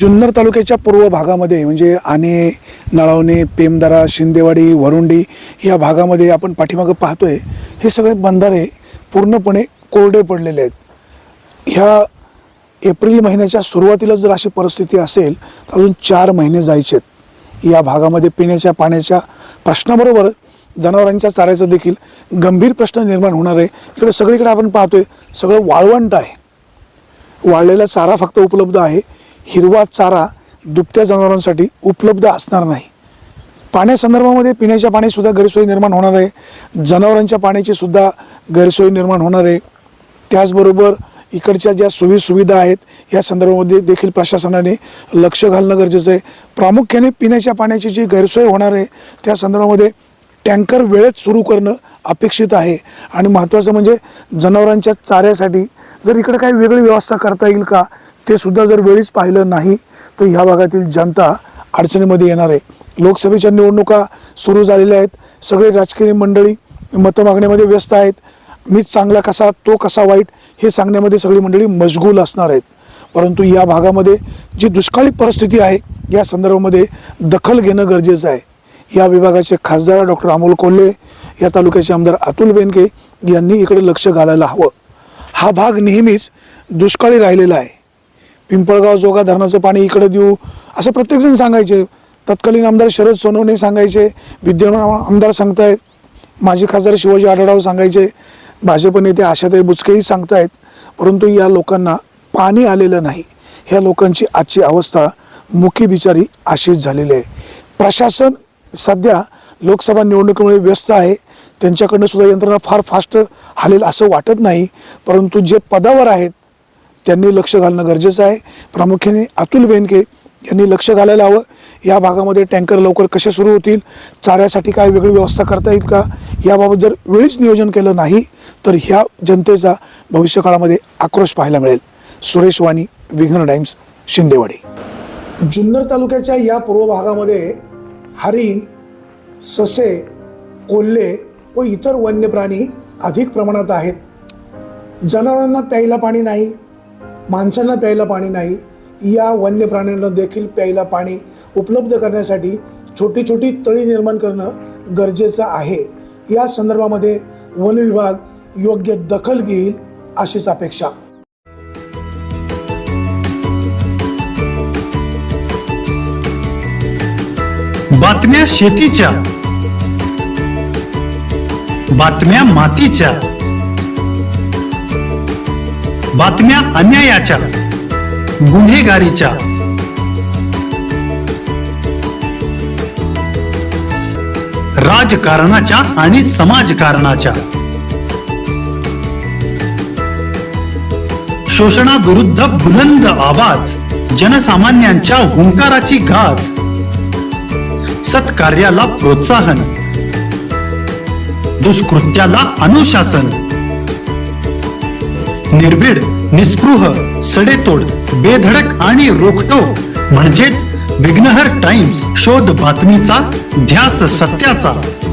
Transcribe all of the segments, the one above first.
जुन्नर तालुक्याच्या पूर्व भागामध्ये म्हणजे आणे, नळवणे, पेमदारा, शिंदेवाडी, वरुंडी या भागामध्ये आपण पाठीमागं पाहतोय हे सगळे बंधारे पूर्णपणे कोरडे पडलेले आहेत. ह्या एप्रिल महिन्याच्या सुरुवातीला जर अशी परिस्थिती असेल तर अजून 4 महिने जायचे आहेत. या भागामध्ये पिण्याच्या पाण्याच्या प्रश्नाबरोबर जनावरांच्या चाऱ्याचा देखील गंभीर प्रश्न निर्माण होणार आहे. इकडे सगळीकडे आपण पाहतोय सगळं वाळवंट आहे. वाळलेला चारा फक्त उपलब्ध आहे, हिरवा चारा दुभत्या जनावरांसाठी उपलब्ध असणार नाही. पाण्यासंदर्भामध्ये पिण्याच्या पाण्यासुद्धा गैरसोय निर्माण होणार आहे, जनावरांच्या पाण्याची सुद्धा गैरसोय निर्माण होणार आहे. त्याचबरोबर इकडच्या ज्या सुविधा आहेत या संदर्भामध्ये देखील प्रशासनाने लक्ष घालणं गरजेचं आहे. प्रामुख्याने पिण्याच्या पाण्याची जी गैरसोय होणार आहे त्या संदर्भामध्ये टँकर वेळेत सुरू करणं अपेक्षित आहे. आणि महत्त्वाचं म्हणजे जनावरांच्या चाऱ्यासाठी जर इकडे काही वेगळी व्यवस्था करता येईल का ते सुद्धा जर वेळीच पाहिलं नाही तर ह्या भागातील जनता अडचणीमध्ये येणार आहे. लोकसभेच्या निवडणुका सुरू झालेल्या आहेत. सगळे राजकीय मंडळी मतं मागण्यामध्ये व्यस्त आहेत. मीच चांगला कसा तो कसा वाईट हे सांगण्यामध्ये सगळी मंडळी मशगूल असणार आहेत. परंतु या भागामध्ये जी दुष्काळी परिस्थिती आहे या संदर्भामध्ये दखल घेणं गरजेचं आहे. या विभागाचे खासदार डॉक्टर अमोल कोल्हे, या तालुक्याचे आमदार अतुल बेनके यांनी इकडे लक्ष घालायला हवं. हा भाग नेहमीच दुष्काळी राहिलेला आहे. पिंपळगाव जोगा धरणाचं पाणी इकडे देऊ असं प्रत्येकजण सांगायचे. तत्कालीन आमदार शरद सोनवणे सांगायचे, विद्यमान आमदार सांगतायत, माजी खासदार शिवाजी आढळराव सांगायचे, भाजप नेते आशाताई बुचकेही सांगतायत. परंतु या लोकांना पाणी आलेलं नाही. ह्या लोकांची आजची अवस्था मुकी बिचारी अशीच झालेली आहे. प्रशासन सध्या लोकसभा निवडणुकीमुळे व्यस्त आहे. त्यांच्याकडनं सुद्धा यंत्रणा फार फास्ट हालेल असं वाटत नाही. परंतु जे पदावर आहेत त्यांनी लक्ष घालणं गरजेचं आहे. प्रामुख्याने अतुल बेनके यांनी लक्ष घालायला हवं. या भागामध्ये टँकर लवकर कसे सुरू होतील, चाऱ्यासाठी काय वेगळी व्यवस्था करता येईल का, याबाबत जर वेळीच नियोजन केलं नाही तर ह्या जनतेचा भविष्यकाळामध्ये आक्रोश पाहायला मिळेल. सुरेश वाणी, विघ्न टाइम्स, शिंदेवाडी. जुन्नर तालुक्याच्या या पूर्व भागामध्ये हरिण, ससे, कोल्हे व इतर वन्य प्राणी अधिक प्रमाणात आहेत. जनावरांना प्यायला पाणी नाही, माणसांना प्यायला पाणी नाही. या वन्य प्राण्यांना देखील प्यायला पाणी उपलब्ध करण्यासाठी छोटी छोटी तळी निर्माण करणं गरजेचं आहे. या संदर्भामध्ये वन विभाग योग्य दखल घेईल अशीच अपेक्षा. बातम्या शेतीच्या, बातम्या मातीच्या, बातम्या अन्यायाच्या, गुन्हेगारीच्या, राजकारणाच्या आणि समाजकारणाच्या, शोषणाविरुद्ध बुलंद आवाज, जनसामान्यांच्या हुंकाराची गाज, सत्कार्याला प्रोत्साहन, दुष्कृत्याला अनुशासन, निर्भीड, निस्पृह, सडेतोड, बेधडक आणि रोखटोक म्हणजेच विघ्नहर टाइम्स. शोध बातमीचा, ध्यास सत्याचा.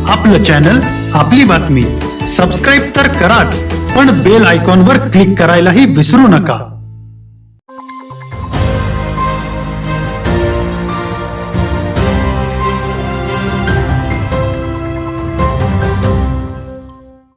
आपलं चॅनल, आपली बातमी. सबस्क्राईब तर कराच, पण बेल आयकॉनवर क्लिक करायलाही विसरू नका.